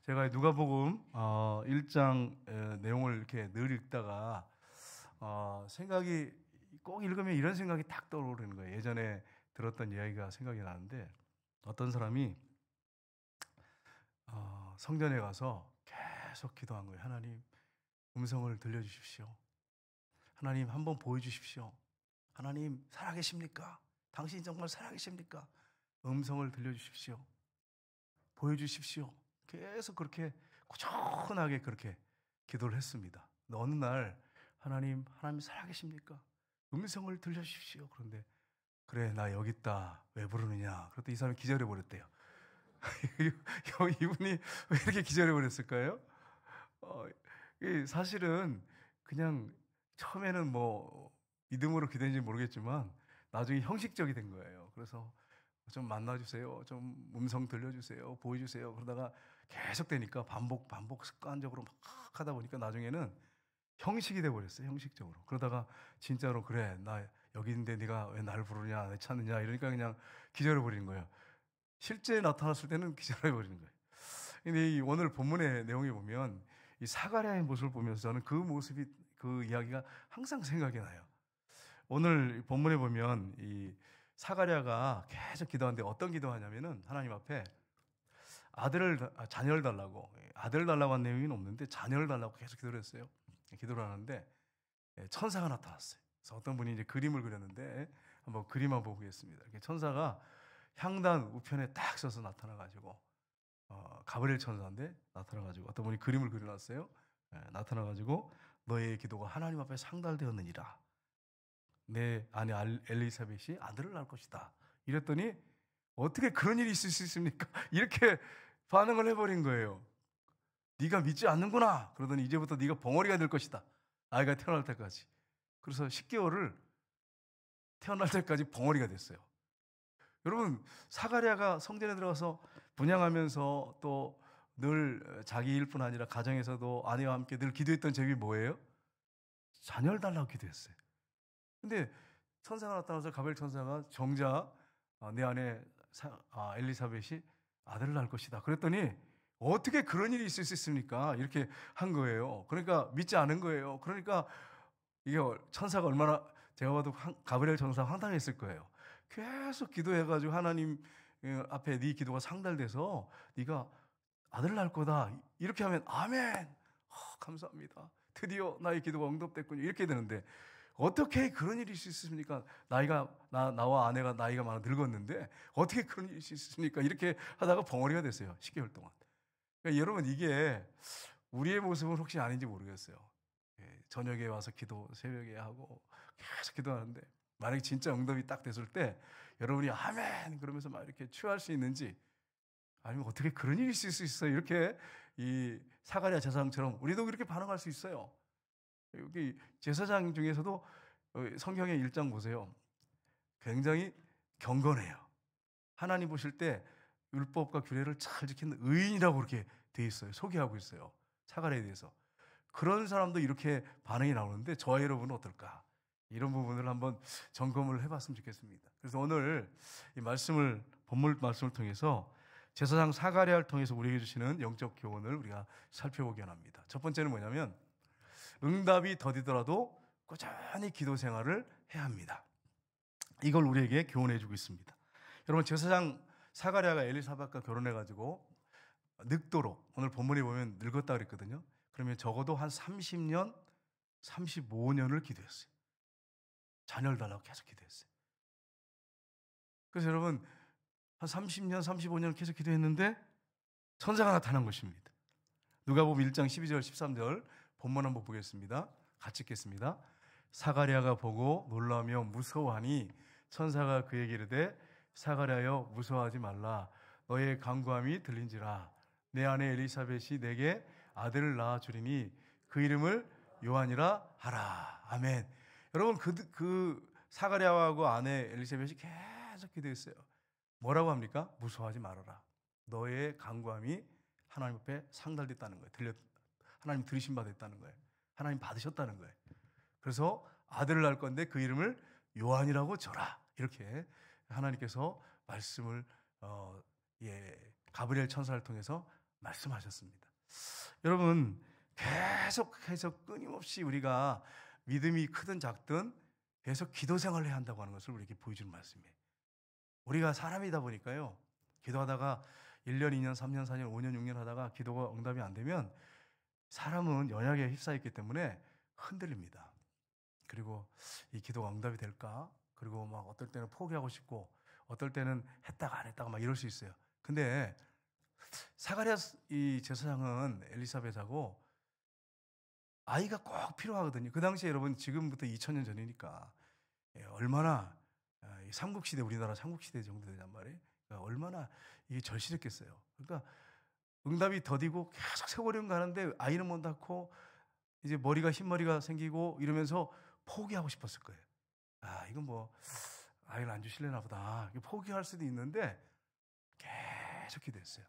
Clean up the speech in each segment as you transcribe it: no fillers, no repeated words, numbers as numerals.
제가 누가복음 1장 내용을 이렇게 늘 읽다가 생각이 꼭 읽으면 이런 생각이 딱 떠오르는 거예요. 예전에 들었던 이야기가 생각이 나는데 어떤 사람이 성전에 가서 계속 기도한 거예요. 하나님, 음성을 들려주십시오. 하나님, 한번 보여주십시오. 하나님, 살아계십니까? 당신 정말 살아계십니까? 음성을 들려주십시오. 보여주십시오. 계속 그렇게 꾸준하게 그렇게 기도를 했습니다. 어느 날 하나님 살아계십니까? 음성을 들려주십시오. 그런데 그래, 나 여기 있다. 왜 부르느냐? 그랬더니 이 사람이 기절해 버렸대요. 이분이 왜 이렇게 기절해 버렸을까요? 사실은 그냥 처음에는 뭐 믿음으로 기도했는지 모르겠지만 나중에 형식적이 된 거예요. 그래서 좀 만나주세요. 좀 음성 들려주세요. 보여주세요. 그러다가 계속 되니까 반복 습관적으로 막 하다 보니까 나중에는 형식이 돼버렸어요. 형식적으로. 그러다가 진짜로 그래, 나 여기 있는데 네가 왜 날 부르냐, 왜 찾느냐 이러니까 그냥 기절해버리는 거예요. 실제 나타났을 때는 기절해버리는 거예요. 근데 이 오늘 본문의 내용에 보면 이 사가랴의 모습을 보면서 저는 그 모습이, 그 이야기가 항상 생각이 나요. 오늘 본문에 보면 이 사가랴가 계속 기도하는데 어떤 기도하냐면은 하나님 앞에 자녀를 달라고, 아들 달라고 한 내용은 없는데 자녀를 달라고 계속 기도를 했어요. 기도를 하는데 천사가 나타났어요. 그래서 어떤 분이 이제 그림을 그렸는데 한번 그림 한번 보겠습니다. 이렇게 천사가 향단 우편에 딱 서서 나타나가지고 가브리엘 천사인데 나타나가지고 어떤 분이 그림을 그려놨어요. 나타나가지고 너의 기도가 하나님 앞에 상달되었느니라. 내 아내 엘리사벳이 아들을 낳을 것이다. 이랬더니 어떻게 그런 일이 있을 수 있습니까? 이렇게 반응을 해버린 거예요. 네가 믿지 않는구나. 그러더니 이제부터 네가 벙어리가 될 것이다. 아이가 태어날 때까지. 그래서 10개월을 태어날 때까지 벙어리가 됐어요. 여러분, 사가랴가 성전에 들어가서 분향하면서 또 늘 자기 일뿐 아니라 가정에서도 아내와 함께 늘 기도했던 제목이 뭐예요? 자녀를 달라고 기도했어요. 근데 천사가 나타나서 가브리엘 천사가 정작 내 아내 엘리사벳이 아들을 낳을 것이다. 그랬더니 어떻게 그런 일이 있을 수 있습니까? 이렇게 한 거예요. 그러니까 믿지 않은 거예요. 그러니까 이게 천사가 얼마나, 제가 봐도 가브리엘 천사 황당했을 거예요. 계속 기도해가지고 하나님 앞에 네 기도가 상달돼서 네가 아들을 낳을 거다. 이렇게 하면 아멘. 감사합니다. 드디어 나의 기도가 응답됐군요. 이렇게 되는데 어떻게 그런 일이 있을 수 있습니까? 나와 아내가 나이가 많아 늙었는데 어떻게 그런 일이 있을 수 있습니까? 이렇게 하다가 벙어리가 됐어요. 10개월 동안. 그러니까 여러분, 이게 우리의 모습은 혹시 아닌지 모르겠어요. 저녁에 와서 기도 새벽에 하고 계속 기도하는데 만약에 진짜 응답이 딱 됐을 때 여러분이 아멘 그러면서 막 이렇게 취할 수 있는지, 아니면 어떻게 그런 일이 있을 수 있어요? 이렇게 이 사가랴 제사장처럼 우리도 그렇게 반응할 수 있어요. 여기 제사장 중에서도 성경의 1장 보세요. 굉장히 경건해요. 하나님 보실 때 율법과 규례를 잘 지키는 의인이라고 그렇게 돼 있어요. 소개하고 있어요. 사가랴에 대해서. 그런 사람도 이렇게 반응이 나오는데 저와 여러분은 어떨까? 이런 부분을 한번 점검을 해봤으면 좋겠습니다. 그래서 오늘 이 본문 말씀을 통해서 제사장 사가랴를 통해서 우리에게 주시는 영적 교훈을 우리가 살펴보기 원합니다. 첫 번째는 뭐냐면 응답이 더디더라도 꾸준히 기도 생활을 해야 합니다. 이걸 우리에게 교훈해 주고 있습니다. 여러분, 제사장 사가랴가 엘리사벳과 결혼해가지고 늙도록, 오늘 본문에 보면 늙었다 그랬거든요. 그러면 적어도 한 30년, 35년을 기도했어요. 자녀를 달라고 계속 기도했어요. 그래서 여러분, 한 30년, 35년 계속 기도했는데 천사가 나타난 것입니다. 누가복음 1장 12절, 13절 본문 한번 보겠습니다. 같이 읽겠습니다. 사가랴가 보고 놀라며 무서워하니 천사가 그에게 이르되 사가랴여 무서워하지 말라. 너의 간구함이 들린지라. 내 아내 엘리사벳이 내게 아들을 낳아 주리니 그 이름을 요한이라 하라. 아멘. 여러분, 그 사가랴하고 아내 엘리사벳이 계속 기도했어요. 뭐라고 합니까? 무서워하지 말아라. 너의 간구함이 하나님 앞에 상달됐다는 거예요. 하나님 들으신 바 됐다는 거예요. 하나님 받으셨다는 거예요. 그래서 아들을 낳을 건데 그 이름을 요한이라고 줘라. 이렇게 하나님께서 말씀을 가브리엘 천사를 통해서 말씀하셨습니다. 여러분, 계속해서 끊임없이 우리가 믿음이 크든 작든 계속 기도 생활을 해야 한다고 하는 것을 우리에게 보여주는 말씀이에요. 우리가 사람이다 보니까요, 기도하다가 1년, 2년, 3년, 4년, 5년, 6년 하다가 기도가 응답이 안 되면 사람은 연약에 휩싸였기 때문에 흔들립니다. 그리고 이 기도가 응답이 될까? 그리고 막 어떨 때는 포기하고 싶고 어떨 때는 했다가 안 했다가 막 이럴 수 있어요. 근데 사가랴 이 제사장은 엘리사벳하고 아이가 꼭 필요하거든요. 그 당시에 여러분 지금부터 2000년 전이니까 얼마나 삼국시대, 우리나라 삼국시대 정도 되단 말이에요. 그러니까 얼마나 이게 절실했겠어요. 그러니까 응답이 더디고 계속 세월이 가는데 아이는 못 낳고 이제 머리가 흰머리가 생기고 이러면서 포기하고 싶었을 거예요. 아, 이건 뭐 아이를 안 주실래나 보다. 포기할 수도 있는데 계속 기도했어요.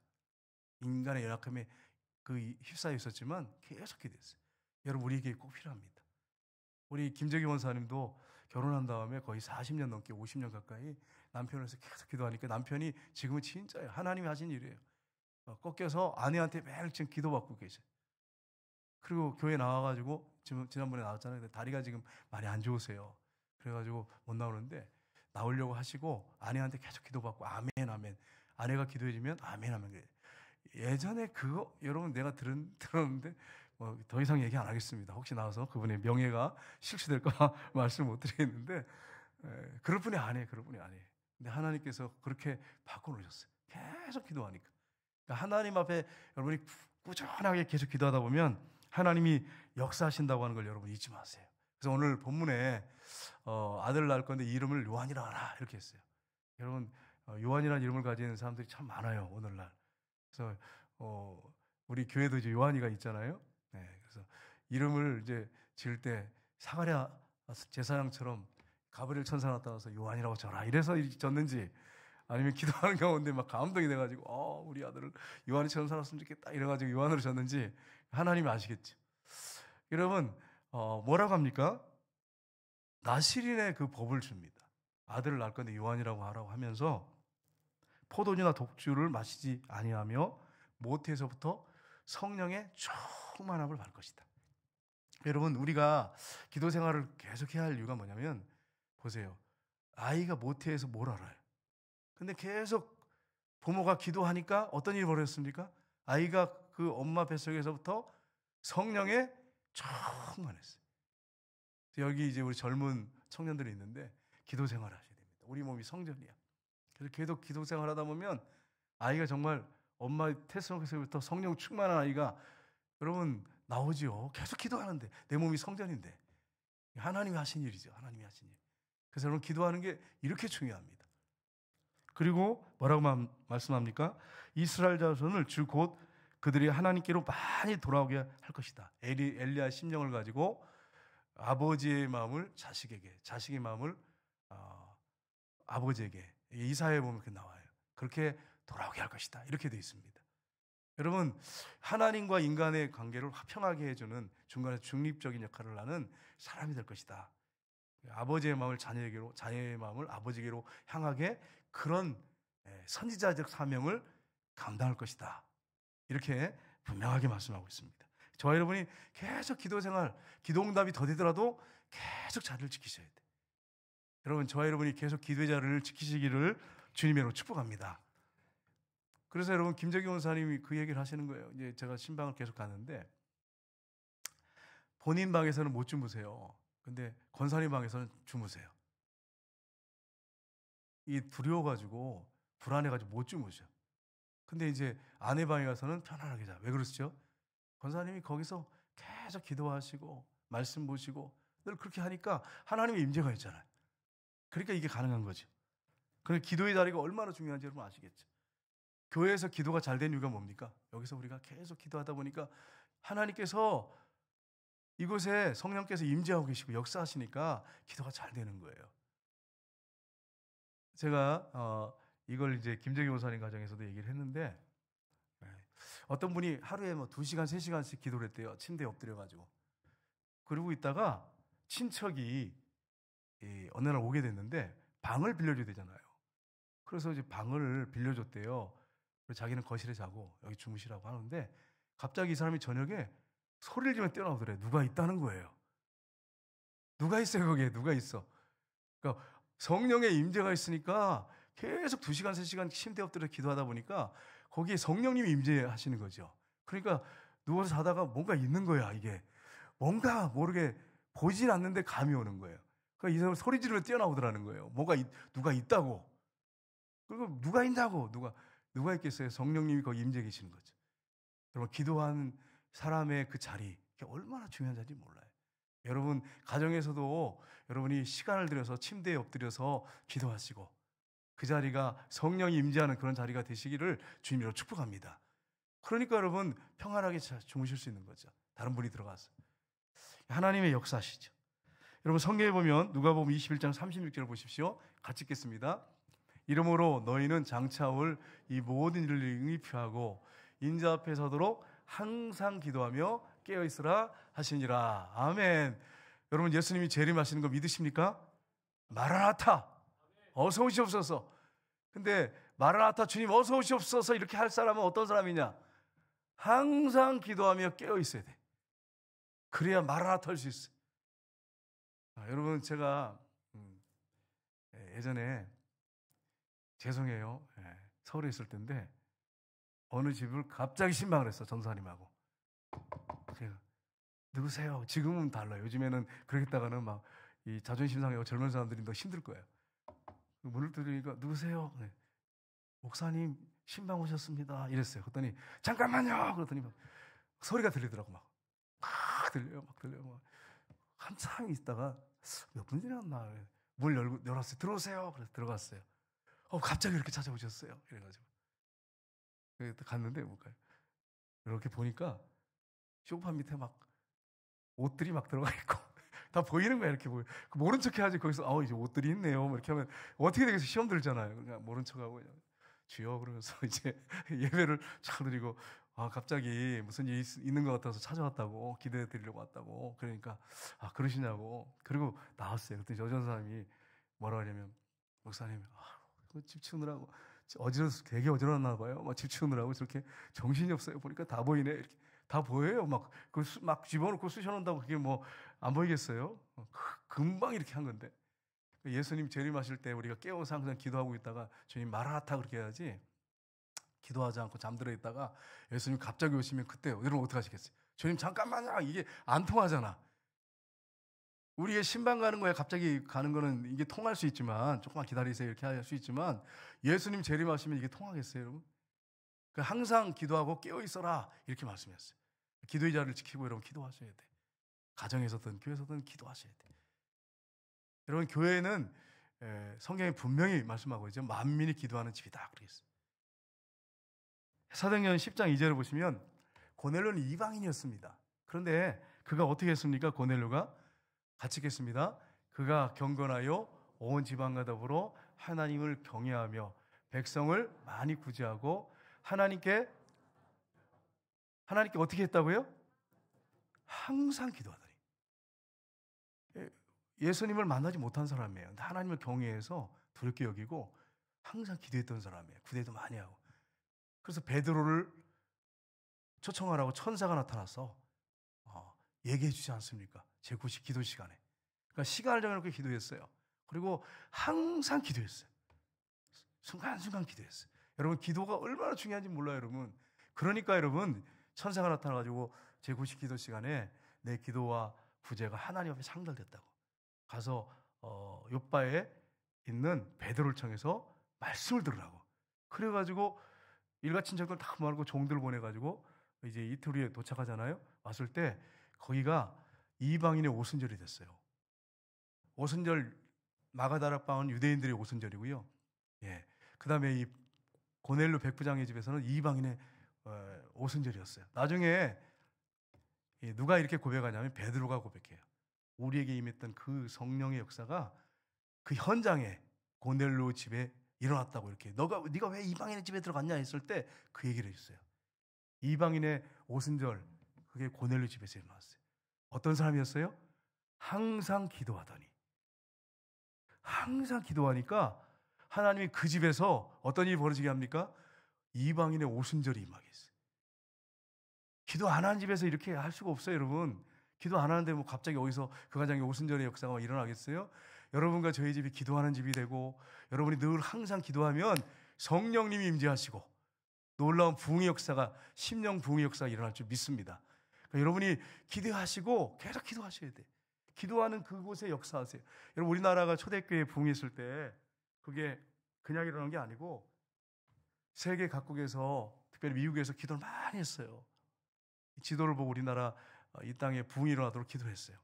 인간의 연약함에 휩싸여 있었지만 계속 기도했어요. 여러분, 우리에게 꼭 필요합니다. 우리 김재기 원사님도 결혼한 다음에 거의 40년 넘게 50년 가까이 남편을 위해서 계속 기도하니까 남편이 지금은 진짜예요. 하나님이 하신 일이에요. 꺾여서 아내한테 매일 지금 기도받고 계셔요. 그리고 교회 나와가지고 지난번에 나왔잖아요. 근데 다리가 지금 많이 안 좋으세요. 그래가지고 못 나오는데 나오려고 하시고 아내한테 계속 기도받고 아멘 아멘. 아내가 기도해주면 아멘 아멘. 예전에 그거 여러분 내가 들었는데 뭐 더 이상 얘기 안 하겠습니다. 혹시 나와서 그분의 명예가 실추될까 말씀 못 드리겠는데 그럴 분이 아니에요. 그럴 분이 아니에요. 근데 하나님께서 그렇게 바꿔놓으셨어요. 계속 기도하니까. 그러니까 하나님 앞에 여러분이 꾸준하게 계속 기도하다 보면 하나님이 역사하신다고 하는 걸 여러분 잊지 마세요. 그래서 오늘 본문에 아들 낳을 건데 이름을 요한이라 하라 이렇게 했어요. 여러분 요한이라는 이름을 가지는 사람들이 참 많아요 오늘날. 그래서 우리 교회도 이제 요한이가 있잖아요. 네, 그래서 이름을 이제 지을 때 사가랴 제사장처럼 가브리엘 천사 나타나서 요한이라고 져라 이래서 졌는지 아니면 기도하는 가운데 막 감동이 돼가지고 우리 아들을 요한이 천사였으면 좋겠다 이래가지고 요한으로 졌는지 하나님이 아시겠죠. 여러분 뭐라고 합니까? 나실인의 그 법을 줍니다. 아들을 낳을 건데 요한이라고 하라고 하면서 포도주나 독주를 마시지 아니하며 모태에서부터 성령의 충만함을 받을 것이다. 여러분 우리가 기도 생활을 계속해야 할 이유가 뭐냐면 보세요. 아이가 모태에서 뭘 알아요? 근데 계속 부모가 기도하니까 어떤 일이 벌어졌습니까? 아이가 그 엄마 뱃속에서부터 성령에 충만했어요. 여기 이제 우리 젊은 청년들이 있는데 기도 생활을 하셔야 됩니다. 우리 몸이 성전이야. 그래서 계속 기도 생활을 하다 보면 아이가 정말 엄마 태속에서부터 성령 충만한 아이가 여러분 나오지요. 계속 기도하는데 내 몸이 성전인데 하나님이 하신 일이죠. 하나님이 하신 일. 그래서 여러분 기도하는 게 이렇게 중요합니다. 그리고 뭐라고 말씀합니까? 이스라엘 자손을 주 곧 그들이 하나님께로 많이 돌아오게 할 것이다. 엘리야의 심령을 가지고 아버지의 마음을 자식에게, 자식의 마음을 아버지에게 이사야에 보면 그렇게 나와요. 그렇게 돌아오게 할 것이다. 이렇게 되어 있습니다. 여러분 하나님과 인간의 관계를 화평하게 해주는 중간에 중립적인 역할을 하는 사람이 될 것이다. 아버지의 마음을 자녀에게로, 자녀의 마음을 아버지에게로 향하게 그런 선지자적 사명을 감당할 것이다. 이렇게 분명하게 말씀하고 있습니다. 저와 여러분이 계속 기도 생활, 기도 응답이 더디더라도 계속 자리를 지키셔야 돼요. 여러분 저와 여러분이 계속 기도의 자리를 지키시기를 주님으로 축복합니다. 그래서 여러분 김재기 원사님이 그 얘기를 하시는 거예요. 이제 제가 신방을 계속 가는데 본인 방에서는 못 주무세요. 근데 권사님 방에서는 주무세요. 이 두려워가지고 불안해가지고 못 주무셔. 근데 이제 아내 방에 가서는 편안하게 자. 왜 그러시죠? 권사님이 거기서 계속 기도하시고 말씀 보시고 늘 그렇게 하니까 하나님의 임재가 있잖아요. 그러니까 이게 가능한 거죠. 그런데 기도의 자리가 얼마나 중요한지 여러분 아시겠죠? 교회에서 기도가 잘 된 이유가 뭡니까? 여기서 우리가 계속 기도하다 보니까 하나님께서 이곳에 성령께서 임재하고 계시고 역사하시니까 기도가 잘 되는 거예요. 제가 이걸 이제 김재기 목사님 가정에서도 얘기를 했는데 어떤 분이 하루에 뭐 2시간, 3시간씩 기도를 했대요. 침대에 엎드려가지고. 그러고 있다가 친척이 어느 날 오게 됐는데 방을 빌려줘야 되잖아요. 그래서 이제 방을 빌려줬대요. 그리고 자기는 거실에 자고 여기 주무시라고 하는데 갑자기 이 사람이 저녁에 소리를 지르며 뛰어나오더래. 누가 있다는 거예요. 누가 있어요 거기에. 누가 있어. 그러니까 성령의 임재가 있으니까 계속 2시간 3시간 침대에 엎드려 기도하다 보니까 거기에 성령님이 임재하시는 거죠. 그러니까 누워서 자다가 뭔가 있는 거야. 이게 뭔가 모르게 보진 않는데 감이 오는 거예요. 그러니까 이 사람 소리 지르며 뛰어나오더라는 거예요. 누가 있다고. 그리고 누가 있냐고. 누가 있겠어요. 성령님이 거기 임재 계시는 거죠. 여러분 기도하는 사람의 그 자리 얼마나 중요한 자리인지 몰라요. 여러분 가정에서도 여러분이 시간을 들여서 침대에 엎드려서 기도하시고 그 자리가 성령이 임재하는 그런 자리가 되시기를 주님으로 축복합니다. 그러니까 여러분 평안하게 주무실 수 있는 거죠. 다른 분이 들어가서. 하나님의 역사시죠. 여러분 성경에 보면 누가복음 21장 36절을 보십시오. 같이 읽겠습니다. 이러므로 너희는 장차 올 이 모든 일을 응입하고 인자 앞에 서도록 항상 기도하며 깨어있으라 하시니라. 아멘. 여러분 예수님이 재림하시는 거 믿으십니까? 마라나타 어서 오시옵소서. 근데 마라나타 주님 어서 오시옵소서 이렇게 할 사람은 어떤 사람이냐? 항상 기도하며 깨어있어야 돼. 그래야 마라나타 할 수 있어요. 여러분 제가 예전에 죄송해요. 서울에 있을 때인데 어느 집을 갑자기 신방을 했어. 전사님하고. 제가 누구세요? 지금은 달라요. 요즘에는 그러겠다가는 막 이 자존심 상하고 젊은 사람들이 더 힘들 거예요. 문을 두드리니까 누구세요? 네. 목사님 신방 오셨습니다. 이랬어요. 그랬더니 잠깐만요. 그랬더니 막 소리가 들리더라고. 막 들려요. 막 들려요. 막 한참 있다가 몇 분 지났나 문 열었어요. 들어오세요. 그래서 들어갔어요. 갑자기 이렇게 찾아오셨어요. 이래가지고 갔는데 뭘까요? 이렇게 보니까 소파 밑에 막 옷들이 막 들어가 있고 다 보이는 거야. 이렇게 보여. 모른 척 해야지. 거기서 이제 옷들이 있네요. 뭐 이렇게 하면 어떻게 되겠어? 시험 들잖아요. 그냥 모른 척하고 그냥 주여 그러면서 이제 예배를 쫙 드리고 갑자기 무슨 일이 있는 것 같아서 찾아왔다고 기도해 드리려고 왔다고. 그러니까 그러시냐고. 그리고 나왔어요. 그랬더니 여전 사람이 뭐라 하냐면 목사님 집 치우느라고 되게 어지러웠나 봐요. 막 집 치우느라고 저렇게 정신이 없어요. 보니까 다 보이네. 이렇게 다 보여요. 막 집어넣고 쑤셔놓는다고 그게 뭐 안 보이겠어요? 금방 이렇게 한 건데. 예수님 재림하실 때 우리가 깨워서 항상 기도하고 있다가 주님 마라나타 그렇게 해야지. 기도하지 않고 잠들어 있다가 예수님 갑자기 오시면 그때 여러분 어떻게 하시겠어요? 주님 잠깐만요. 이게 안 통하잖아. 우리의 신방 가는 거에 갑자기 가는 거는 이게 통할 수 있지만 조금만 기다리세요 이렇게 할 수 있지만 예수님 재림하시면 이게 통하겠어요, 여러분? 그러니까 항상 기도하고 깨어 있어라 이렇게 말씀했어요. 기도의 자리를 지키고 여러분 기도하셔야 돼. 가정에서든 교회에서든 기도하셔야 돼. 여러분 교회는 성경에 분명히 말씀하고 있죠. 만민이 기도하는 집이다 그랬어요. 사도행전 10장 2절을 보시면 고넬료는 이방인이었습니다. 그런데 그가 어떻게 했습니까? 고넬료가 같이 읽겠습니다. 그가 경건하여 온 지방과 더불어 하나님을 경외하며 백성을 많이 구제하고 하나님께 어떻게 했다고요? 항상 기도하더니. 예수님을 만나지 못한 사람이에요. 근데 하나님을 경외해서 두렵게 여기고 항상 기도했던 사람이에요. 구제도 많이 하고. 그래서 베드로를 초청하라고 천사가 나타나서 얘기해 주지 않습니까? 제9시 기도 시간에. 그러니까 시간을 정해놓고 기도했어요. 그리고 항상 기도했어요. 순간순간 기도했어요. 여러분 기도가 얼마나 중요한지 몰라요, 여러분. 그러니까 여러분 천사가 나타나가지고 제9시 기도 시간에 내 기도와 구제가 하나님 앞에 상달됐다고. 가서 요바에 있는 베드로를 청해서 말씀을 들으라고. 그래가지고 일가 친척들 다 모아놓고 종들을 보내가지고 이제 이틀 후에 도착하잖아요. 왔을 때 거기가 이방인의 오순절이 됐어요. 오순절 마가다락방은 유대인들의 오순절이고요. 그 다음에 이 고넬료 백부장의 집에서는 이방인의 오순절이었어요. 나중에 누가 이렇게 고백하냐면 베드로가 고백해요. 우리에게 임했던 그 성령의 역사가 그 현장에 고넬료 집에 일어났다고. 이렇게 네가 왜 이방인의 집에 들어갔냐 했을 때 그 얘기를 해줬어요. 이방인의 오순절 그게 고넬료 집에서 일어났어요. 어떤 사람이었어요? 항상 기도하더니. 항상 기도하니까 하나님이 그 집에서 어떤 일이 벌어지게 합니까? 이방인의 오순절이 임하게 했어요. 기도 안 하는 집에서 이렇게 할 수가 없어요, 여러분. 기도 안 하는데 뭐 갑자기 어디서 그 가정에 오순절의 역사가 일어나겠어요? 여러분과 저희 집이 기도하는 집이 되고, 여러분이 늘 항상 기도하면 성령님이 임재하시고 놀라운 부흥의 역사가, 심령 부흥의 역사가 일어날 줄 믿습니다. 그러니까 여러분이 기도하시고 계속 기도하셔야 돼요. 기도하는 그곳에 역사하세요. 여러분, 우리나라가 초대교회 부흥했을 때 그게 그냥 일어난 게 아니고 세계 각국에서, 특별히 미국에서 기도를 많이 했어요. 지도를 보고 우리나라 이 땅에 부흥이 일어나도록 기도했어요.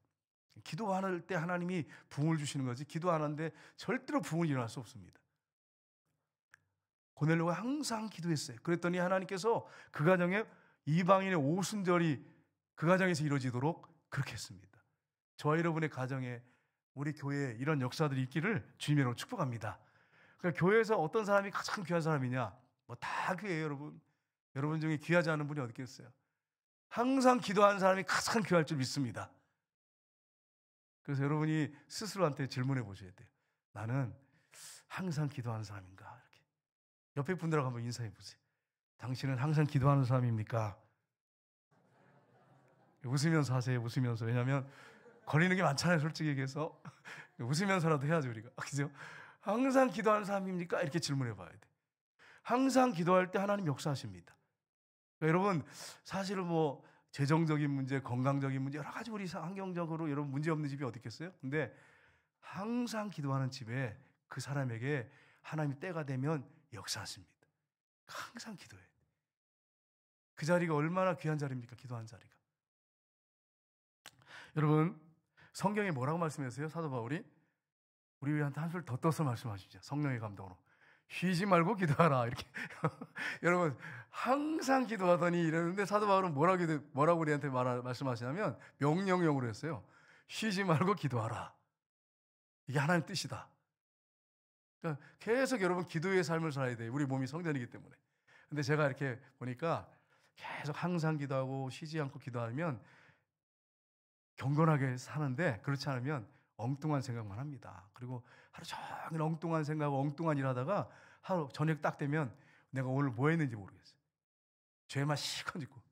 기도할 때 하나님이 부흥을 주시는 거지, 기도 안 하는데 절대로 부흥이 일어날 수 없습니다. 고넬료가 항상 기도했어요. 그랬더니 하나님께서 그 가정에 이방인의 오순절이 그 가정에서 이루어지도록 그렇게 했습니다. 저와 여러분의 가정에, 우리 교회에 이런 역사들이 있기를 주님으로 축복합니다. 그러니까 교회에서 어떤 사람이 가장 귀한 사람이냐? 뭐 다 귀해요, 여러분. 여러분 중에 귀하지 않은 분이 어디 있겠어요? 항상 기도하는 사람이 가장 귀할 줄 믿습니다. 그래서 여러분이 스스로한테 질문해 보셔야 돼요. 나는 항상 기도하는 사람인가? 이렇게 옆에 분들하고 한번 인사해 보세요. 당신은 항상 기도하는 사람입니까? 웃으면서 하세요. 웃으면서. 왜냐하면 걸리는 게 많잖아요, 솔직히 얘기해서. 웃으면서라도 해야죠, 우리가. 그죠? 항상 기도하는 사람입니까? 이렇게 질문해 봐야 돼. 항상 기도할 때 하나님 역사하십니다. 그러니까 여러분, 사실은 뭐 재정적인 문제, 건강적인 문제, 여러 가지 우리 환경적으로 여러분 문제 없는 집이 어디 있겠어요? 근데 항상 기도하는 집에 그 사람에게 하나님이 때가 되면 역사하십니다. 항상 기도해. 그 자리가 얼마나 귀한 자리입니까? 기도하는 자리가. 여러분, 성경에 뭐라고 말씀했어요? 사도 바울이 우리한테 한술 더 떠서 말씀하시죠. 성령의 감동으로 쉬지 말고 기도하라, 이렇게. 여러분, 항상 기도하더니 이러는데 사도 바울은 뭐라고 우리한테 말씀하시냐면 명령형으로 했어요. 쉬지 말고 기도하라. 이게 하나님 뜻이다. 그러니까 계속 여러분 기도의 삶을 살아야 돼요. 우리 몸이 성전이기 때문에. 근데 제가 이렇게 보니까 계속 항상 기도하고 쉬지 않고 기도하면 경건하게 사는데, 그렇지 않으면 엉뚱한 생각만 합니다. 그리고 하루 종일 엉뚱한 생각하고 엉뚱한 일 하다가 하루 저녁 딱 되면 내가 오늘 뭐 했는지 모르겠어요. 죄만 실컷 짓고.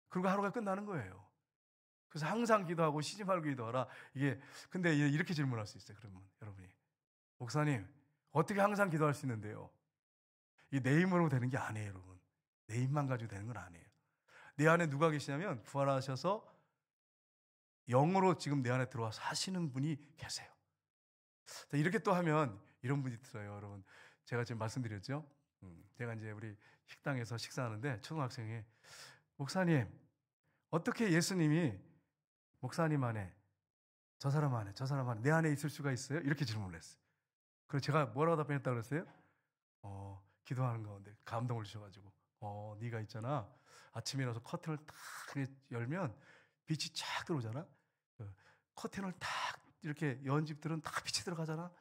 그리고 하루가 끝나는 거예요. 그래서 항상 기도하고 쉬지 말고 기도하라. 이게, 근데 이렇게 질문할 수 있어요. 그러면 여러분이, 목사님, 어떻게 항상 기도할 수 있는데요? 이게 내 힘으로 되는 게 아니에요, 여러분. 내 힘만 가지고 되는 건 아니에요. 내 안에 누가 계시냐면 부활하셔서 영으로 지금 내 안에 들어와 사시는 분이 계세요. 이렇게 또 하면 이런 분이 있어요, 여러분. 제가 지금 말씀드렸죠. 제가 이제 우리 식당에서 식사하는데 초등학생이, 목사님, 어떻게 예수님이 목사님 안에, 저 사람 안에 내 안에 있을 수가 있어요? 이렇게 질문을 했어요. 그래서 제가 뭐라고 답변했다고 그랬어요? 기도하는 가운데 감동을 주셔가지고, 네가 있잖아, 아침에 일어나서 커튼을 탁 열면 빛이 쫙 들어오잖아. 커튼을 탁 이렇게 연 집들은 다 빛이 들어가잖아.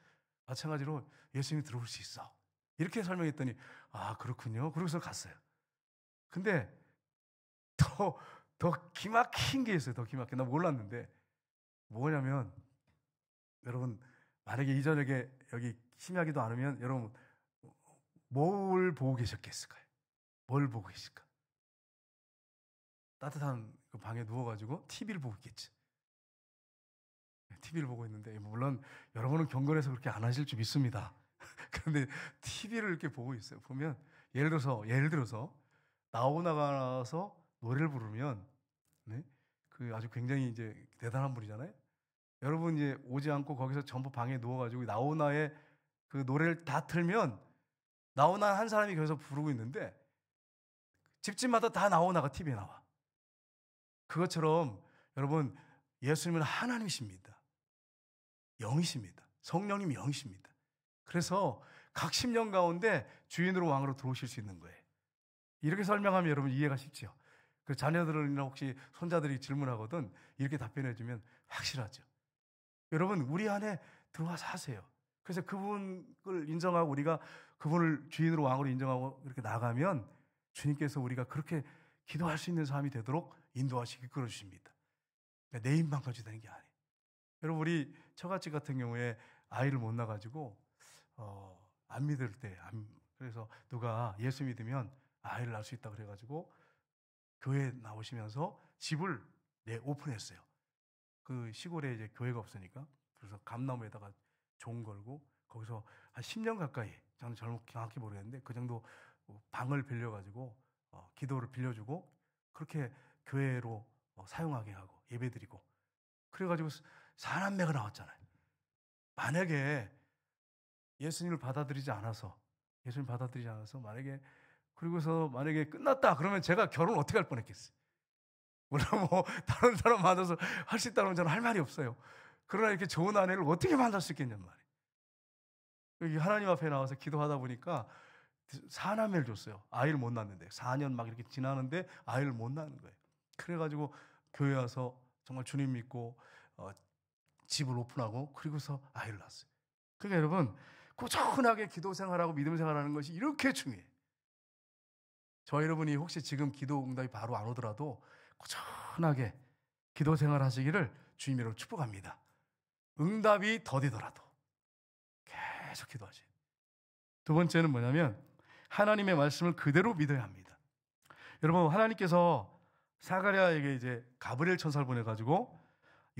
마찬가지로 예수님이 들어올 수 있어. 이렇게 설명했더니, 아, 그렇군요. 그러고서 갔어요. 근데 더 기막힌 게 있어요. 더 기막힌. 나 몰랐는데 뭐냐면, 여러분, 만약에 이 저녁에 여기 심야기도 안 오면 여러분 뭘 보고 계셨겠을까요? 뭘 보고 계실까? 따뜻한 그 방에 누워가지고 TV를 보고 있겠지. TV를 보고 있는데, 물론 여러분은 경건해서 그렇게 안 하실 줄 믿습니다. 그런데 TV를 이렇게 보고 있어요. 보면 예를 들어서 나오나가서 노래를 부르면, 네? 그 아주 굉장히 이제 대단한 분이잖아요. 여러분 이제 오지 않고 거기서 전부 방에 누워가지고 나오나의 그 노래를 다 틀면 나오나 한 사람이 거기서 부르고 있는데 집집마다 다 나오나가 TV에 나와. 그것처럼 여러분, 예수님은 하나님이십니다. 영이십니다. 성령님 영이십니다. 그래서 각 심령 가운데 주인으로 왕으로 들어오실 수 있는 거예요. 이렇게 설명하면 여러분 이해가 쉽죠. 그 자녀들이나 혹시 손자들이 질문하거든 이렇게 답변해주면 확실하죠. 여러분, 우리 안에 들어와 사세요. 그래서 그분을 인정하고 우리가 그분을 주인으로 왕으로 인정하고 이렇게 나가면 주님께서 우리가 그렇게 기도할 수 있는 삶이 되도록 인도하시고 이끌어 주십니다. 그러니까 내 힘만 가지고 되는 게 아니에요. 여러분, 우리 처갓집 같은 경우에 아이를 못 낳아가지고 안 믿을 때 그래서 누가 예수 믿으면 아이를 낳을 수 있다 그래가지고 교회 나오시면서 집을 오픈했어요. 그 시골에 이제 교회가 없으니까. 그래서 감나무에다가 종 걸고 거기서 한 10년 가까이, 저는 정확히 모르겠는데 그 정도 방을 빌려가지고 기도를 빌려주고 그렇게 교회로 사용하게 하고 예배드리고 그래가지고 사남매가 나왔잖아요. 만약에 예수님을 받아들이지 않아서 만약에 그리고서 만약에 끝났다 그러면 제가 결혼 어떻게 할 뻔했겠어요. 물론 뭐 다른 사람 만나서 할 수 있다면 저는 할 말이 없어요. 그러나 이렇게 좋은 아내를 어떻게 만날 수 있겠냔 말이에요. 여기 하나님 앞에 나와서 기도하다 보니까 사남매를 줬어요. 아이를 못 낳는데 4년 막 이렇게 지나는데 아이를 못 낳는 거예요. 그래가지고 교회 와서 정말 주님 믿고 집을 오픈하고 그리고서 아이를 낳았어요. 그러니까 여러분 꾸준하게 기도 생활하고 믿음 생활하는 것이 이렇게 중요해요. 저 여러분이 혹시 지금 기도 응답이 바로 안 오더라도 꾸준하게 기도 생활 하시기를 주님으로 축복합니다. 응답이 더디더라도 계속 기도하세요. 두 번째는 뭐냐면 하나님의 말씀을 그대로 믿어야 합니다. 여러분 하나님께서 사가랴에게 이제 가브리엘 천사를 보내가지고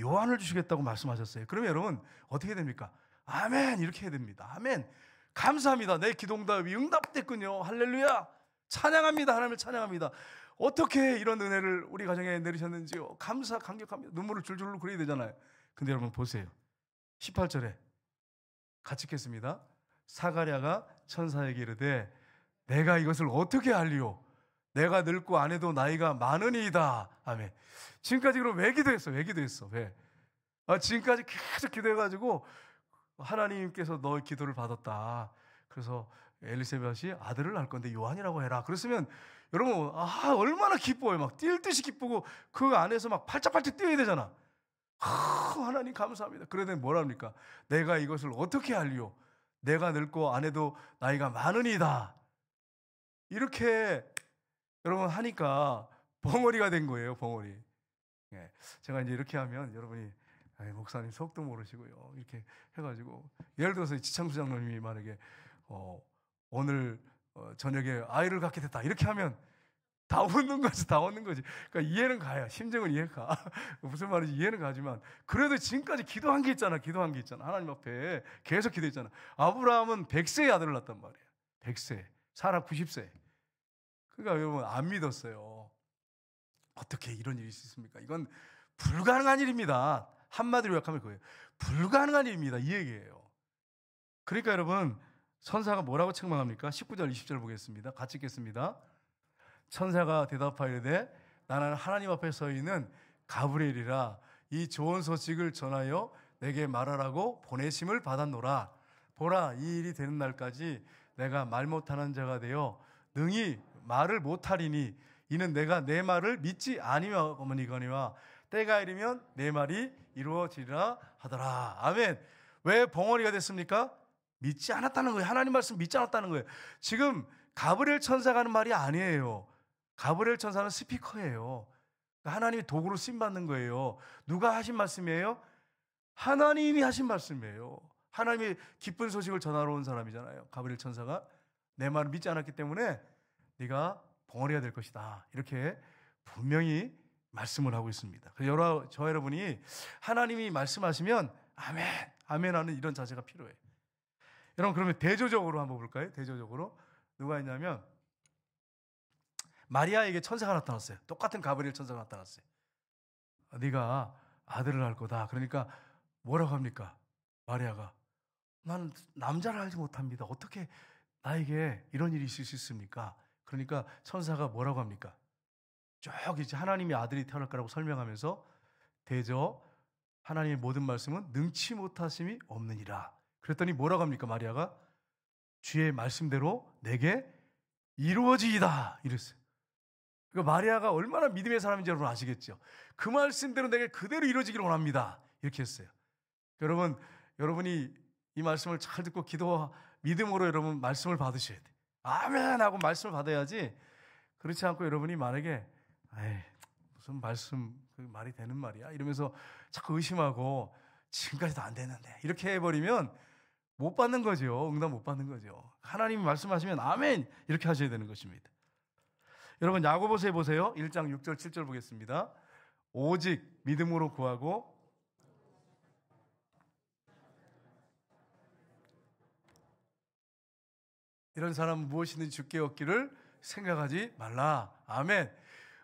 요한을 주시겠다고 말씀하셨어요. 그러면 여러분 어떻게 됩니까? 아멘 이렇게 해야 됩니다. 아멘 감사합니다. 내 기도 응답이 응답됐군요. 할렐루야 찬양합니다. 하나님을 찬양합니다. 어떻게 이런 은혜를 우리 가정에 내리셨는지요. 감격합니다. 눈물을 줄줄 흘려야 되잖아요. 근데 여러분 보세요. 18절에 같이 읽겠습니다. 사가랴가 천사에게 이르되 내가 이것을 어떻게 알리오? 내가 늙고 아내도 나이가 많으니이다. 아멘. 지금까지 그럼 왜 기도했어? 왜? 지금까지 계속 기도해가지고 하나님께서 너의 기도를 받았다. 그래서 엘리사벳이 아들을 낳을 건데 요한이라고 해라. 그랬으면 여러분 얼마나 기뻐요. 막 뛸 듯이 기쁘고 그 안에서 막 팔짝팔짝 뛰어야 되잖아. 하나님 감사합니다. 그러더니 뭐랍니까? 내가 이것을 어떻게 알리오? 내가 늙고 아내도 나이가 많으니이다. 이렇게 여러분 하니까 벙어리가 된 거예요. 벙어리. 예, 제가 이제 이렇게 하면 여러분이 목사님 속도 모르시고요. 이렇게 해가지고 예를 들어서 지창수 장로님이 만약에 오늘 저녁에 아이를 갖게 됐다 이렇게 하면 다 웃는 거지. 그러니까 이해는 가요. 심정은 이해가. 무슨 말인지 이해는 가지만 그래도 지금까지 기도한 게 있잖아. 하나님 앞에 계속 기도했잖아. 아브라함은 100세의 아들을 낳았단 말이에요. 100세. 사라 90세. 그러니까 여러분 안 믿었어요. 어떻게 이런 일이 있습니까? 이건 불가능한 일입니다. 한마디로 요약하면 그거예요. 불가능한 일입니다. 이 얘기예요. 그러니까 여러분 천사가 뭐라고 책망합니까? 19절 20절 보겠습니다. 같이 읽겠습니다. 천사가 대답하이르되 나는 하나님 앞에 서 있는 가브리엘이라 이 좋은 소식을 전하여 내게 말하라고 보내심을 받았노라. 보라 이 일이 되는 날까지 내가 말 못하는 자가 되어 능히 말을 못하리니 이는 내가 내 말을 믿지 아니하거니와 때가 이르면 내 말이 이루어지리라 하더라. 아멘. 왜 벙어리가 됐습니까? 믿지 않았다는 거예요. 하나님 말씀 믿지 않았다는 거예요. 지금 가브리엘 천사가 하는 말이 아니에요. 가브리엘 천사는 스피커예요. 하나님이 도구로 쓰임받는 거예요. 누가 하신 말씀이에요? 하나님이 하신 말씀이에요. 하나님이 기쁜 소식을 전하러 온 사람이잖아요. 가브리엘 천사가 내 말을 믿지 않았기 때문에 네가 벙어리가 될 것이다. 이렇게 분명히 말씀을 하고 있습니다. 그래서 저 여러분이 하나님이 말씀하시면 아멘, 아멘 하는 이런 자세가 필요해요. 여러분 그러면 대조적으로 한번 볼까요? 대조적으로 누가 있냐면 마리아에게 천사가 나타났어요. 똑같은 가브리엘 천사가 나타났어요. 네가 아들을 낳을 거다. 그러니까 뭐라고 합니까? 마리아가 나는 남자를 알지 못합니다. 어떻게 나에게 이런 일이 있을 수 있습니까? 그러니까 천사가 뭐라고 합니까? 쭉 이제 하나님이 아들이 태어날 거라고 설명하면서 대저 하나님의 모든 말씀은 능치 못하심이 없느니라. 그랬더니 뭐라고 합니까? 마리아가 주의 말씀대로 내게 이루어지이다 이랬어요. 그러니까 마리아가 얼마나 믿음의 사람인지 여러분 아시겠죠? 그 말씀대로 내게 그대로 이루어지기를 원합니다. 이렇게 했어요. 여러분이 이 말씀을 잘 듣고 믿음으로 여러분 말씀을 받으셔야 돼요. 아멘 하고 말씀을 받아야지. 그렇지 않고 여러분이 만약에 무슨 말씀 그 말이 되는 말이야 이러면서 자꾸 의심하고 지금까지도 안 되는데 이렇게 해버리면 못 받는 거죠. 응답 못 받는 거죠. 하나님이 말씀하시면 아멘 이렇게 하셔야 되는 것입니다. 여러분 야고보서에 보세요. 1장 6절 7절 보겠습니다. 오직 믿음으로 구하고 이런 사람은 무엇이든지 주께 얻기를 생각하지 말라. 아멘.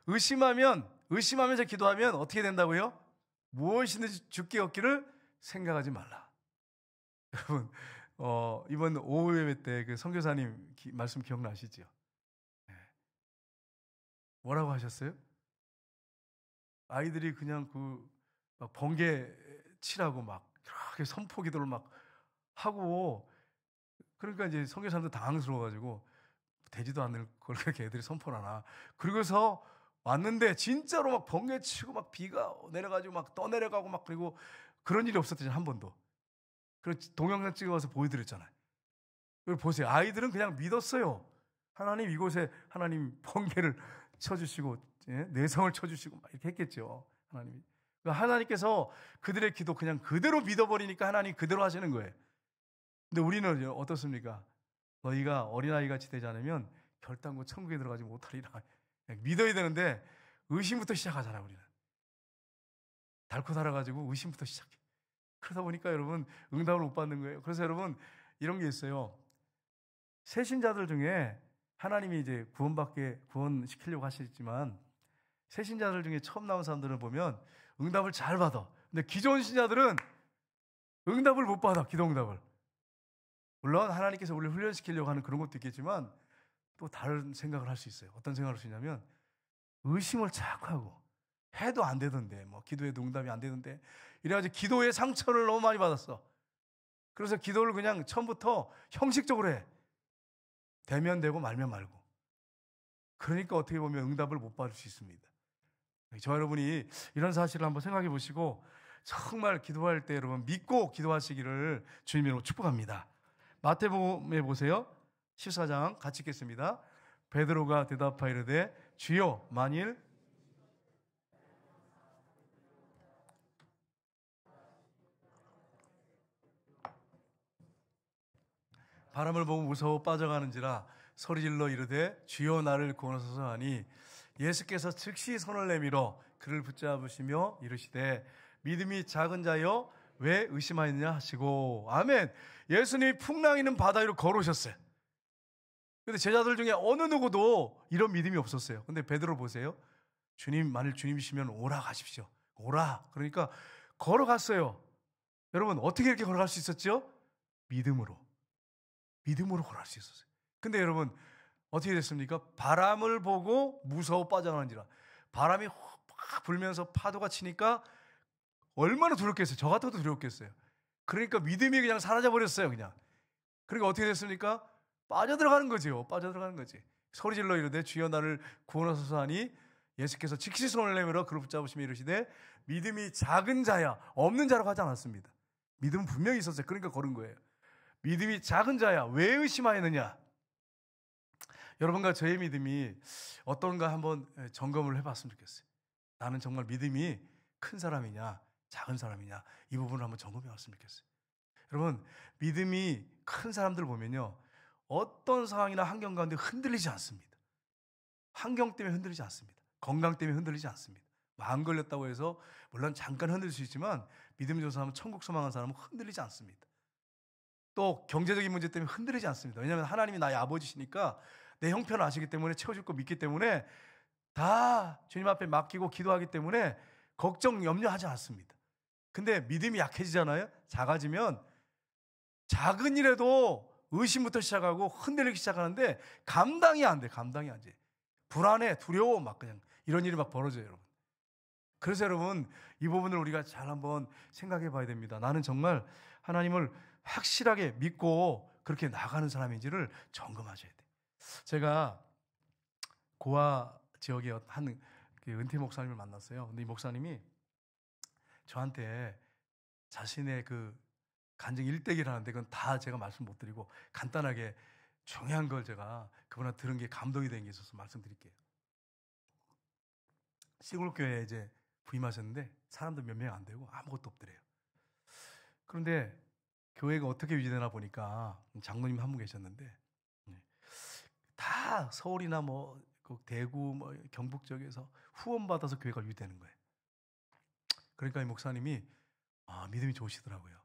의심하면서 기도하면 어떻게 된다고요? 무엇이든지 주께 얻기를 생각하지 말라. 여러분 이번 오후 예배 때 그 선교사님 말씀 기억나시죠? 네. 뭐라고 하셨어요? 아이들이 그냥 막 번개 치라고 막 이렇게 선포 기도를 막 하고, 그러니까 이제 선교사님도 당황스러워가지고 되지도 않을 걸 그렇게 애들이 선포를 하나. 그러고서 왔는데 진짜로 막 번개 치고 막 비가 내려가지고 막 떠내려가고 막, 그리고 그런 일이 없었잖아요, 한 번도. 그리고 동영상 찍어서 보여드렸잖아요. 이걸 보세요. 아이들은 그냥 믿었어요. 하나님 이곳에 하나님 번개를 쳐주시고 내성을 쳐주시고 막 이렇게 했겠죠. 하나님이. 하나님께서 그들의 기도 그냥 그대로 믿어버리니까 하나님 그대로 하시는 거예요. 근데 우리는 어떻습니까? 너희가 어린아이같이 되지 않으면 결단코 천국에 들어가지 못하리라. 믿어야 되는데 의심부터 시작하잖아요. 우리는 닳고 살아가지고 의심부터 시작해. 그러다 보니까 여러분 응답을 못 받는 거예요. 그래서 여러분 이런 게 있어요. 새신자들 중에 하나님이 이제 구원시키려고 하시지만 새신자들 중에 처음 나온 사람들을 보면 응답을 잘 받아. 근데 기존 신자들은 응답을 못 받아. 기도 응답을. 물론 하나님께서 우리를 훈련시키려고 하는 그런 것도 있겠지만 또 다른 생각을 할 수 있어요. 어떤 생각을 할 수 있냐면 의심을 자꾸 하고 해도 안 되던데, 뭐 기도해도 응답이 안 되던데, 이래가지고 기도의 상처를 너무 많이 받았어. 그래서 기도를 그냥 처음부터 형식적으로 해. 되면 되고 말면 말고. 그러니까 어떻게 보면 응답을 못 받을 수 있습니다. 저 여러분이 이런 사실을 한번 생각해 보시고 정말 기도할 때 여러분 믿고 기도하시기를 주님으로 축복합니다. 마태복음에 보세요. 14장 같이 읽겠습니다. 베드로가 대답하여 이르되 주여 만일 바람을 보고 무서워 빠져가는지라 소리질러 이르되 주여 나를 구원하소서 하니 예수께서 즉시 손을 내밀어 그를 붙잡으시며 이르시되 믿음이 작은 자여 왜 의심하였느냐 하시고. 아멘. 예수님이 풍랑이는 바다 위로 걸어오셨어요. 근데 제자들 중에 어느 누구도 이런 믿음이 없었어요. 근데 베드로 보세요. 주님 만일 주님이시면 오라 가십시오. 오라. 그러니까 걸어갔어요. 여러분 어떻게 이렇게 걸어갈 수 있었죠? 믿음으로 걸어갈 수 있었어요. 근데 여러분 어떻게 됐습니까? 바람을 보고 무서워 빠져가는지라. 바람이 확 불면서 파도가 치니까 얼마나 두렵겠어요. 저 같아도 두렵겠어요. 그러니까 믿음이 그냥 사라져버렸어요. 그냥. 그러니까 어떻게 됐습니까? 빠져들어가는 거죠. 빠져들어가는 거지. 소리질러 이르되 주여 나를 구원하소서 하니 예수께서 즉시 손을 내밀어 그를 붙잡으시며 이르시되 믿음이 작은 자야. 없는 자라고 하지 않았습니다. 믿음은 분명히 있었어요. 그러니까 걸은 거예요. 믿음이 작은 자야 왜 의심하였느냐. 여러분과 저의 믿음이 어떤가 한번 점검을 해봤으면 좋겠어요. 나는 정말 믿음이 큰 사람이냐 작은 사람이냐 이 부분을 한번 점검해 봤으면 좋겠어요. 여러분 믿음이 큰 사람들 보면요 어떤 상황이나 환경 가운데 흔들리지 않습니다. 환경 때문에 흔들리지 않습니다. 건강 때문에 흔들리지 않습니다. 마음 걸렸다고 해서 물론 잠깐 흔들릴 수 있지만 믿음 좋은 사람은 천국 소망한 사람은 흔들리지 않습니다. 또 경제적인 문제 때문에 흔들리지 않습니다. 왜냐하면 하나님이 나의 아버지시니까 내 형편을 아시기 때문에 채워줄 거 믿기 때문에 다 주님 앞에 맡기고 기도하기 때문에 걱정 염려하지 않습니다. 근데 믿음이 약해지잖아요. 작아지면 작은 일에도 의심부터 시작하고 흔들리기 시작하는데 감당이 안 돼. 감당이 안 돼. 불안해, 두려워 막 그냥 이런 일이 막 벌어져요, 여러분. 그래서 여러분 이 부분을 우리가 잘 한번 생각해 봐야 됩니다. 나는 정말 하나님을 확실하게 믿고 그렇게 나가는 사람인지를 점검하셔야 돼요. 제가 고아 지역의 한 은퇴 목사님을 만났어요. 근데 이 목사님이 저한테 자신의 그 간증 일대기를 하는데 그건 다 제가 말씀 못 드리고 간단하게 중요한 걸 제가 그분한테 들은 게 감동이 된 게 있어서 말씀드릴게요. 시골 교회에 이제 부임하셨는데 사람도 몇 명 안 되고 아무것도 없더래요. 그런데 교회가 어떻게 유지되나 보니까 장로님 한 분 계셨는데 다 서울이나 그 대구 경북 쪽에서 후원 받아서 교회가 유지되는 거예요. 그러니까 이 목사님이 믿음이 좋으시더라고요.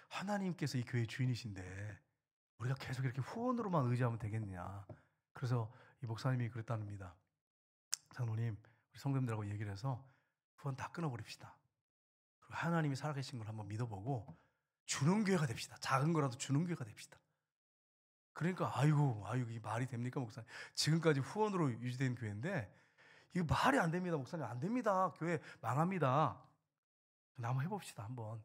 하나님께서 이 교회 주인이신데 우리가 계속 이렇게 후원으로만 의지하면 되겠냐. 그래서 이 목사님이 그랬답니다. 장로님, 우리 성도님들하고 얘기를 해서 후원 다 끊어버립시다. 그리고 하나님이 살아계신 걸 한번 믿어보고 주는 교회가 됩시다. 작은 거라도 주는 교회가 됩시다. 그러니까 아이고 이게 말이 됩니까 목사님? 지금까지 후원으로 유지된 교회인데 이거 말이 안 됩니다 목사님. 안 됩니다. 교회 망합니다. 한번 해봅시다 한번.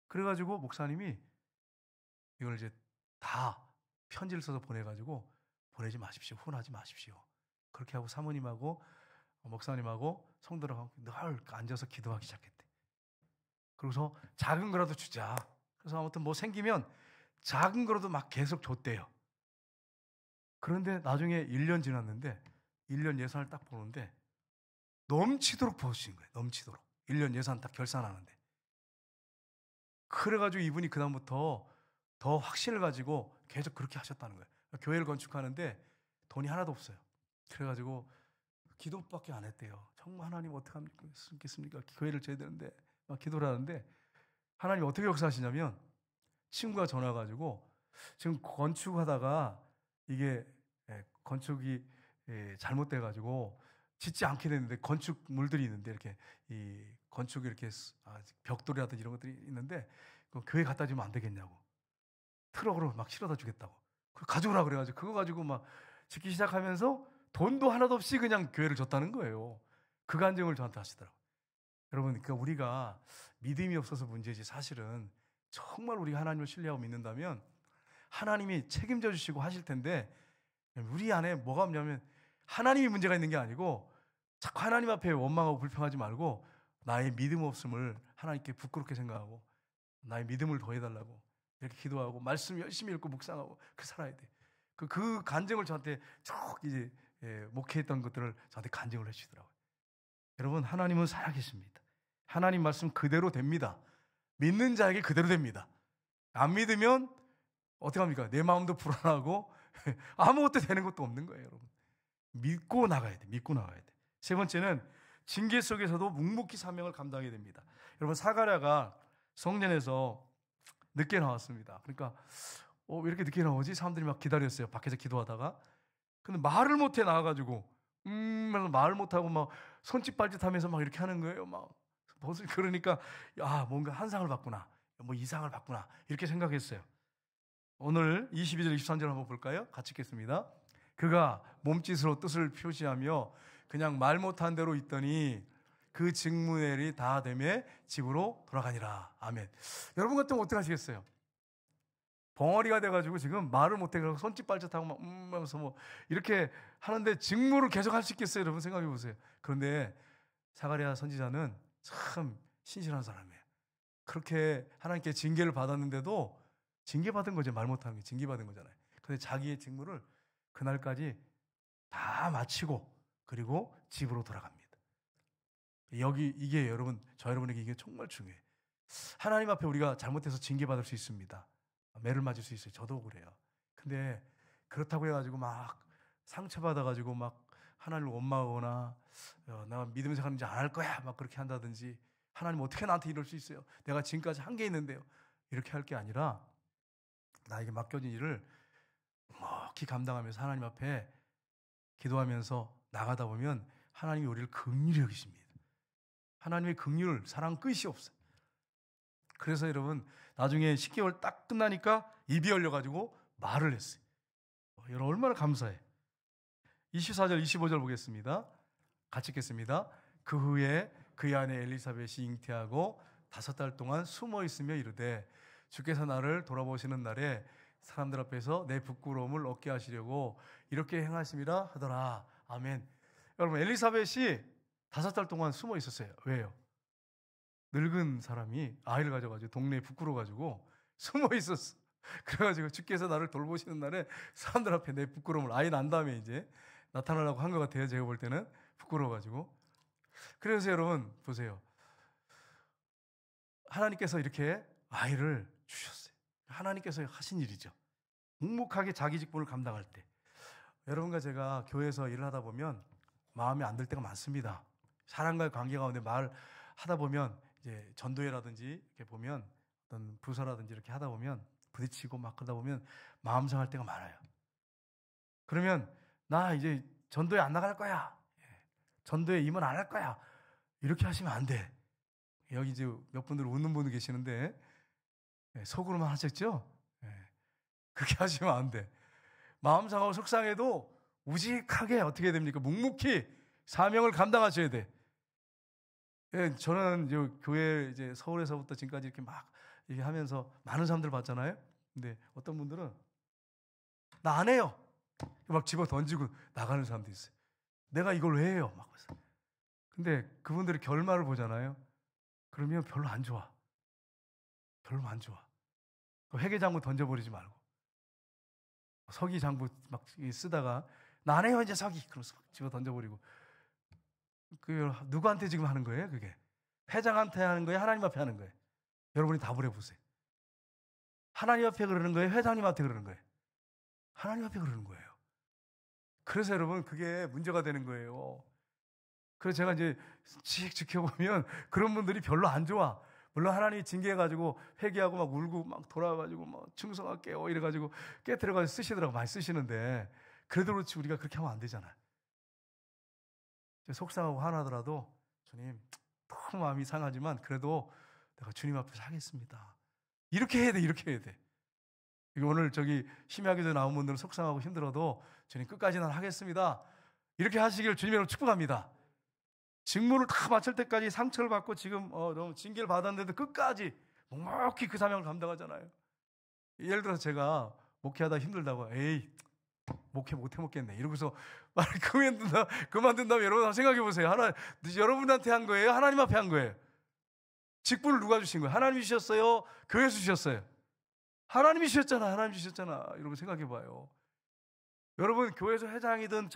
그래가지고 목사님이 이걸 이제 다 편지를 써서 보내가지고 보내지 마십시오. 후원하지 마십시오. 그렇게 하고 사모님하고 목사님하고 성도들하고 늘 앉아서 기도하기 시작했대. 그래서 작은 거라도 주자. 그래서 아무튼 뭐 생기면 작은 거라도 막 계속 줬대요. 그런데 나중에 1년 지났는데 1년 예산을 딱 보는데 넘치도록 부어주신 거예요. 넘치도록. 1년 예산 딱 결산하는데. 그래가지고 이분이 그다음부터 더 확신을 가지고 계속 그렇게 하셨다는 거예요. 교회를 건축하는데 돈이 하나도 없어요. 그래가지고 기도밖에 안 했대요. 정말 하나님 어떻게 하겠습니까? 교회를 지어야 되는데 막 기도를 하는데 하나님 어떻게 역사하시냐면 친구가 전화 가지고 지금 건축하다가 이게 건축이 잘못돼 가지고 짓지 않게 됐는데 건축물들이 있는데 이렇게 이 건축 이렇게 벽돌이라든지 이런 것들이 있는데 그 교회 갖다 주면 안 되겠냐고 트럭으로 막 실어다 주겠다고 가져오라 그래가지고 그거 가지고 막 짓기 시작하면서 돈도 하나도 없이 그냥 교회를 줬다는 거예요. 그 간증을 저한테 하시더라고요. 여러분, 그러니까 우리가 믿음이 없어서 문제지 사실은 정말 우리가 하나님을 신뢰하고 믿는다면 하나님이 책임져 주시고 하실 텐데 우리 안에 뭐가 없냐면 하나님이 문제가 있는 게 아니고 자꾸 하나님 앞에 원망하고 불평하지 말고 나의 믿음 없음을 하나님께 부끄럽게 생각하고 나의 믿음을 더해달라고 이렇게 기도하고 말씀 열심히 읽고 묵상하고 그 살아야 돼. 그 간증을 저한테 쭉 이제 목회했던 것들을 저한테 간증을 해주시더라고요. 여러분, 하나님은 살아계십니다. 하나님 말씀 그대로 됩니다. 믿는 자에게 그대로 됩니다. 안 믿으면 어떻게 합니까? 내 마음도 불안하고 아무것도 되는 것도 없는 거예요, 여러분. 믿고 나가야 돼. 믿고 나가야 돼. 세 번째는 징계 속에서도 묵묵히 사명을 감당해야 됩니다. 여러분, 사가랴가 성전에서 늦게 나왔습니다. 그러니까 왜 이렇게 늦게 나오지? 사람들이 막 기다렸어요. 밖에서 기도하다가. 근데 말을 못해 나와가지고 말을 못하고 막 손짓 발짓하면서 막 이렇게 하는 거예요. 막 그러니까 뭔가 한상을 받구나, 뭐 이상을 받구나 이렇게 생각했어요. 오늘 22절 23절 한번 볼까요? 같이 읽겠습니다. 그가 몸짓으로 뜻을 표시하며 그냥 말 못한 대로 있더니 그 직무엘이 다 되매 집으로 돌아가니라. 아멘. 여러분 같으면 어떻게 하시겠어요? 벙어리가 돼가지고 지금 말을 못해서 손짓 발짓하고 막 하면서 뭐 이렇게 하는데 직무를 계속 할 수 있겠어요? 여러분 생각해 보세요. 그런데 사가랴 선지자는 참 신실한 사람이에요. 그렇게 하나님께 징계를 받았는데도 징계받은 거죠. 말 못하는 게 징계받은 거잖아요. 근데 자기의 직무를 그날까지 다 마치고 그리고 집으로 돌아갑니다. 이게 여러분, 저 여러분에게 이게 정말 중요해요. 하나님 앞에 우리가 잘못해서 징계받을 수 있습니다. 매를 맞을 수 있어요. 저도 그래요. 근데 그렇다고 해가지고 막 상처받아가지고 막 하나님을 원망하거나 나 믿음 생활인지 안 할 거야 막 그렇게 한다든지 하나님 어떻게 나한테 이럴 수 있어요? 내가 지금까지 한 게 있는데요. 이렇게 할 게 아니라 나에게 맡겨진 일을 묵묵히 감당하면서 하나님 앞에 기도하면서 나가다 보면 하나님이 우리를 긍휼히 여기십니다. 하나님의 긍휼, 사랑 끝이 없어요. 그래서 여러분 나중에 10개월 딱 끝나니까 입이 열려가지고 말을 했어요. 여러분 얼마나 감사해. 24절 25절 보겠습니다. 같이 읽겠습니다. 그 후에 그의 아내 엘리사벳이 잉태하고 5달 동안 숨어 있으며 이르되 주께서 나를 돌아보시는 날에 사람들 앞에서 내 부끄러움을 얻게 하시려고 이렇게 행하심이라 하더라. 아멘. 여러분 엘리사벳이 5달 동안 숨어 있었어요. 왜요? 늙은 사람이 아이를 가져가지고 동네에 부끄러워가지고 숨어 있었어. 그래가지고 주께서 나를 돌보시는 날에 사람들 앞에 내 부끄러움을 아이 난 다음에 이제 나타나려고 한 것 같아요. 제가 볼 때는 부끄러워가지고. 그래서 여러분 보세요. 하나님께서 이렇게 아이를 주셨어요. 하나님께서 하신 일이죠. 묵묵하게 자기 직분을 감당할 때. 여러분과 제가 교회에서 일을 하다 보면 마음에 안 들 때가 많습니다. 사람과의 관계 가운데 말 하다 보면 이제 전도회라든지 이렇게 보면 어떤 부서라든지 이렇게 하다 보면 부딪히고 막 그러다 보면 마음 상할 때가 많아요. 그러면 나 이제 전도회 안 나갈 거야. 전도회 임원 안 할 거야. 이렇게 하시면 안 돼. 여기 이제 몇 분들 웃는 분들 계시는데 속으로만 하셨죠? 그렇게 하시면 안 돼. 마음 상하고 속상해도 우직하게 어떻게 해야 됩니까? 묵묵히 사명을 감당하셔야 돼. 저는 이제 교회 이제 서울에서부터 지금까지 이렇게 막 이렇게 하면서 많은 사람들 봤잖아요. 근데 어떤 분들은 나 안 해요. 막 집어 던지고 나가는 사람도 있어요. 내가 이걸 왜 해요? 막 그래서. 근데 그분들의 결말을 보잖아요. 그러면 별로 안 좋아. 별로 안 좋아. 회계장부 던져버리지 말고. 서기장부 막 쓰다가 나 안 해요 이제 서기. 그러면서 집어 던져버리고. 그 누구한테 지금 하는 거예요? 그게 회장한테 하는 거예요? 하나님 앞에 하는 거예요? 여러분이 답을 해보세요. 하나님 앞에 그러는 거예요? 회장님한테 그러는 거예요? 하나님 앞에 그러는 거예요. 그래서 여러분 그게 문제가 되는 거예요. 그래서 제가 이제 지켜보면 그런 분들이 별로 안 좋아. 물론 하나님이 징계해가지고 회개하고 막 울고 막 돌아와가지고 막 충성할게요 이래가지고 깨트려가지고 쓰시더라고. 많이 쓰시는데 그래도 그렇지 우리가 그렇게 하면 안 되잖아요. 속상하고 화나더라도 주님 너무 마음이 상하지만 그래도 내가 주님 앞에서 하겠습니다. 이렇게 해야 돼. 이렇게 해야 돼. 오늘 저기 심야기도 나온 분들은 속상하고 힘들어도 주님 끝까지 난 하겠습니다. 이렇게 하시길 주님으로 축복합니다. 직무를 다 마칠 때까지 상처를 받고 지금 너무 징계를 받았는데도 끝까지 묵묵히 그 사명을 감당하잖아요. 예를 들어서 제가 목회하다 힘들다고 에이 목회 못 해먹겠네 이러고서 말을 그만둔다면 여러분 한번 생각해 보세요. 여러분한테 한 거예요? 하나님 앞에 한 거예요? 직분을 누가 주신 거예요? 하나님이 주셨어요? 교회에서 주셨어요? 하나님이 주셨잖아. 하나님이 주셨잖아. 여러분 생각해 봐요. 여러분 교회에서 회장이든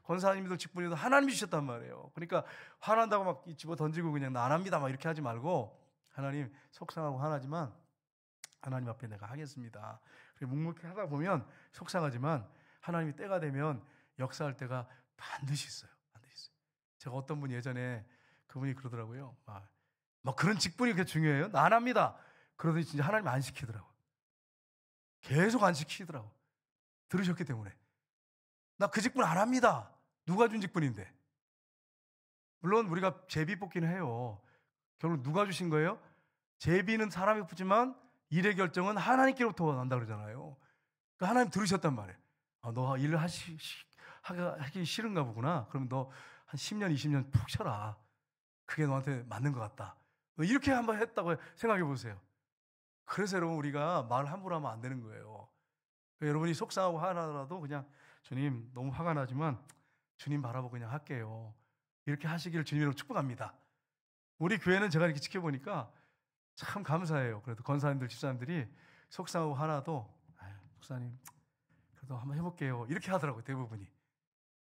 권사님이든 직분이든 하나님이 주셨단 말이에요. 그러니까 화난다고 막 집어 던지고 그냥 나 안 합니다 막 이렇게 하지 말고 하나님 속상하고 화나지만 하나님 앞에 내가 하겠습니다. 묵묵히 하다 보면 속상하지만 하나님이 때가 되면 역사할 때가 반드시 있어요. 반드시 있어요. 제가 어떤 분 예전에 그분이 그러더라고요. 막 그런 직분이 그렇게 중요해요? 나 안 합니다. 그러더니 진짜 하나님 안 시키더라고요. 계속 안 시키더라고요. 들으셨기 때문에. 나 그 직분 안 합니다. 누가 준 직분인데. 물론 우리가 제비 뽑기는 해요. 결국 누가 주신 거예요? 제비는 사람이 뽑지만 일의 결정은 하나님께로부터 난다 그러잖아요. 그러니까 하나님 들으셨단 말이에요. 너 일을 하기 싫은가 보구나. 그럼 너 한 10년, 20년 푹 쉬어라. 그게 너한테 맞는 것 같다. 이렇게 한번 했다고 생각해 보세요. 그래서 여러분 우리가 말 함부로 하면 안 되는 거예요. 그러니까 여러분이 속상하고 화나더라도 그냥 주님 너무 화가 나지만 주님 바라보고 그냥 할게요. 이렇게 하시기를 주님으로 축복합니다. 우리 교회는 제가 이렇게 지켜보니까 참 감사해요. 그래도 권사님들, 집사님들이 속상하고 화나도 목사님 그래도 한번 해볼게요. 이렇게 하더라고요. 대부분이.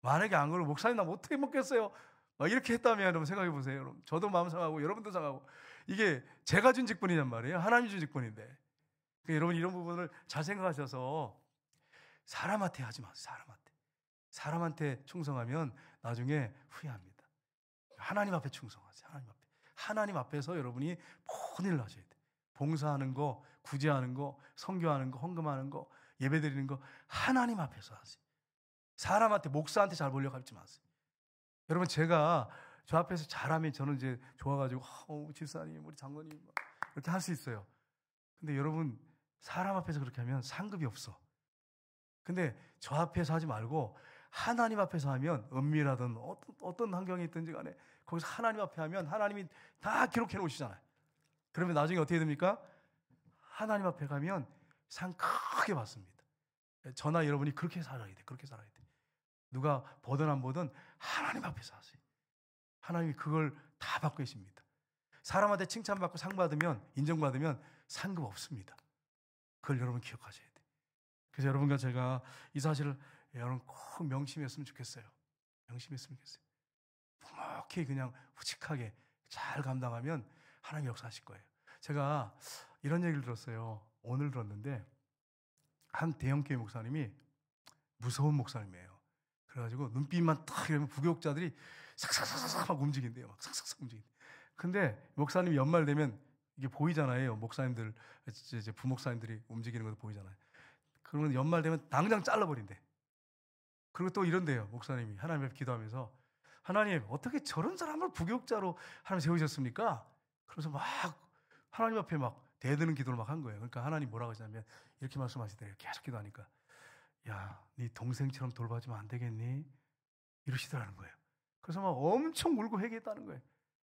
만약에 안 그러고 목사님 나 못 해먹겠어요. 막 이렇게 했다면 여러분 생각해 보세요. 여러분. 저도 마음 상하고 여러분도 상하고 이게 제가 준 직분이란 말이에요. 하나님이 준 직분인데. 그러니까 여러분 이런 부분을 잘 생각하셔서 사람한테 하지 마세요. 사람한테 충성하면 나중에 후회합니다. 하나님 앞에 충성하세요. 하나님 앞에서 여러분이 모든 일을 하셔야 돼요. 봉사하는 거, 구제하는 거, 선교하는 거, 헌금하는 거, 예배드리는 거 하나님 앞에서 하세요. 사람한테, 목사한테 잘 보려고 하지 마세요. 여러분 제가 저 앞에서 잘하면 저는 이제 좋아가지고 집사님, 우리 장로님 이렇게 할 수 있어요. 근데 여러분 사람 앞에서 그렇게 하면 상급이 없어. 근데 저 앞에서 하지 말고 하나님 앞에서 하면 은밀하든 어떤 환경이 있든지 간에 거기서 하나님 앞에 하면 하나님이 다 기록해 놓으시잖아요. 그러면 나중에 어떻게 됩니까? 하나님 앞에 가면 상 크게 받습니다. 저나 여러분이 그렇게 살아야 돼. 그렇게 살아야 돼. 누가 보든 안 보든 하나님 앞에서 하세요. 하나님이 그걸 다 받고 계십니다. 사람한테 칭찬받고 상 받으면, 인정받으면 상급 없습니다. 그걸 여러분 기억하셔야 돼요. 그래서 여러분과 제가 이 사실을 여러분 꼭 명심했으면 좋겠어요. 명심했으면 좋겠어요. 묵묵히 그냥 후직하게 잘 감당하면 하나님 역사하실 거예요. 제가 이런 얘기를 들었어요. 오늘 들었는데 한 대형교회 목사님이 무서운 목사님이에요. 그래가지고 눈빛만 딱 이러면 부교육자들이 삭삭삭삭 막 움직인대요. 막 삭삭삭 움직인대. 근데 목사님이 연말 되면 이게 보이잖아요. 목사님들, 이제 부목사님들이 움직이는 것도 보이잖아요. 그러면 연말 되면 당장 잘라버린대. 그리고 또 이런데요. 목사님이 하나님 앞에 기도하면서 하나님 어떻게 저런 사람을 부교육자로 하나님 세우셨습니까? 그래서 막 하나님 앞에 막 대드는 기도를 막 한 거예요. 그러니까 하나님 뭐라고 하시냐면 이렇게 말씀하시더래요. 계속 기도하니까 야, 네 동생처럼 돌봐주면 안 되겠니? 이러시더라는 거예요. 그래서 막 엄청 울고 회개했다는 거예요.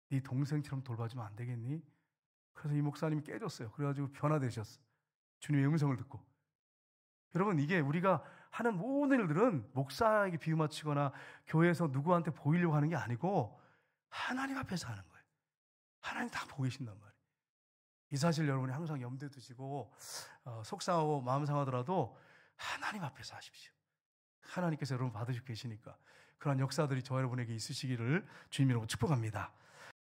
네 동생처럼 돌봐주면 안 되겠니? 그래서 이 목사님이 깨졌어요. 그래가지고 변화되셨어. 주님의 음성을 듣고. 여러분, 이게 우리가 하는 모든 일들은 목사에게 비유 맞추거나 교회에서 누구한테 보이려고 하는 게 아니고 하나님 앞에서 하는 거예요. 하나님 다 보고 계신단 말이에요. 이 사실 여러분이 항상 염두에 두시고 속상하고 마음 상하더라도 하나님 앞에서 하십시오. 하나님께서 여러분 받으시고 계시니까 그런 역사들이 저 여러분에게 있으시기를 주님 이름으로 축복합니다.